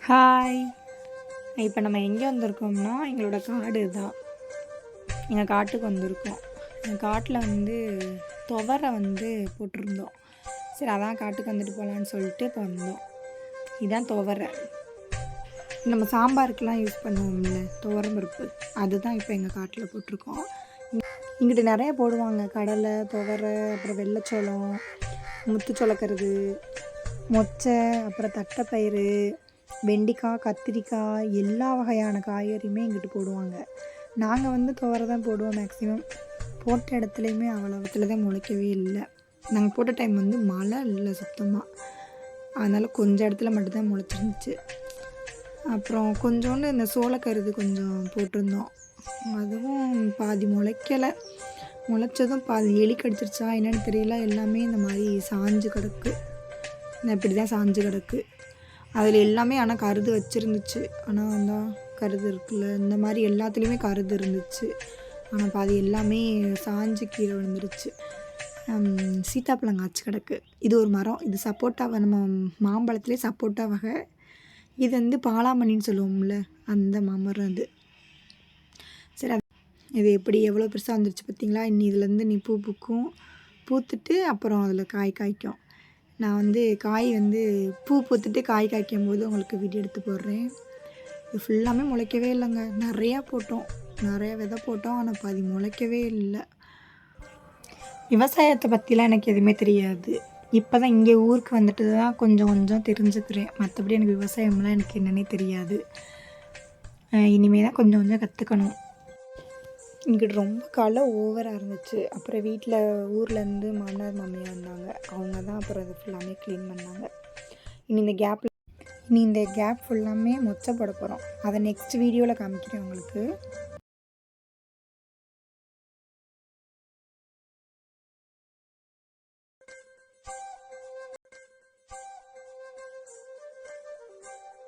Hi. இப்போ நம்ம எங்கே வந்திருக்கோம்னா எங்களோட காடு தான். எங்கள் காட்டுக்கு வந்திருக்கோம். எங்கள் காட்டில் துவரை போட்டிருந்தோம். சரி அதான் காட்டுக்கு வந்துட்டு போகலான்னு சொல்லிட்டு இப்போ வந்தோம். இதுதான் துவரை. நம்ம சாம்பாருக்கெலாம் யூஸ் பண்ணுவோம்ல துவரம் பருப்பு, அதுதான் இப்போ எங்கள் காட்டில் போட்டிருக்கோம். இங்கிட்டு நிறைய போடுவாங்க, கடலை, துவரை, அப்புறம் வெள்ளைச்சோளம், முத்துச்சோளக்கருது, மொச்சை, அப்புறம் தட்டைப்பயிறு, வெண்டிக்காய், கத்திரிக்காய், எல்லா வகையான காய்கறியுமே இங்கிட்டு போடுவாங்க. நாங்கள் துவரை தான் போடுவோம் மேக்ஸிமம். போட்ட இடத்துலையுமே அவ்வளோத்துல தான் முளைக்கவே இல்லை. நாங்கள் போட்ட டைம் மழை இல்லை சுத்தமாக, அதனால் கொஞ்சம் இடத்துல மட்டும்தான் முளைச்சிருந்துச்சு. அப்புறம் கொஞ்சோண்டு இந்த சோளக்கருது கொஞ்சம் போட்டிருந்தோம், அதுவும் பாதி முளைக்கலை. முளைச்சதும் பாதி எலி கடிச்சிருச்சா என்னென்னு தெரியல, எல்லாமே இந்த மாதிரி சாஞ்சு கிடக்கு. இப்படி தான் சாஞ்சு கிடக்கு. அதில் எல்லாமே ஆனால் கருது வச்சுருந்துச்சு. ஆனால் கருது இருக்குல்ல, இந்த மாதிரி எல்லாத்துலேயுமே கருது இருந்துச்சு. ஆனால் பாதி எல்லாமே சாஞ்சு கீழே விழுந்துருச்சு. சீத்தாப்பழம் காய்ச்சி கிடக்கு. இது ஒரு மரம். இது சப்போட்டா, நம்ம மாம்பழத்துலேயே சப்போட்டா வகை. இது பாலாமணின்னு சொல்லுவோம்ல, அந்த மாமரம் அது. சரி, இது எப்படி எவ்வளோ பெருசாக வந்துருச்சு பார்த்திங்களா. இதுலேருந்து நீ பூ பூக்கும், பூத்துட்டு அப்புறம் அதில் காய் காய்க்கும். நான் காய் பூ பூத்துட்டு காய் காய்க்கும் போது உங்களுக்கு வீடியோ எடுத்து போடுறேன். இது ஃபுல்லாமே முளைக்கவே இல்லைங்க. நிறையா போட்டோம், நிறையா விதை போட்டோம், ஆனால் பாதி முளைக்கவே இல்லை. விவசாயத்தை பற்றிலாம் எனக்கு எதுவுமே தெரியாது. இப்போ தான் இங்கே ஊருக்கு வந்துட்டு தான் கொஞ்சம் கொஞ்சம் தெரிஞ்சுக்கிறேன். மற்றபடி எனக்கு விவசாயம்லாம் எனக்கு என்னன்னே தெரியாது. இனிமேல் தான் கொஞ்சம் கொஞ்சம் கற்றுக்கணும். இங்கிட்டு ரொம்ப களை ஓவராக இருந்துச்சு. அப்புறம் வீட்டில் ஊர்லேருந்து மாமனார் மாமியார் வந்தாங்க. அவங்க தான் அப்புறம் அது ஃபுல்லாமே க்ளீன் பண்ணாங்க. இனி இந்த கேப் ஃபுல்லாமே மொச்சை போட போகிறோம். அதை நெக்ஸ்ட் வீடியோவில் காமிக்கிறேன் உங்களுக்கு.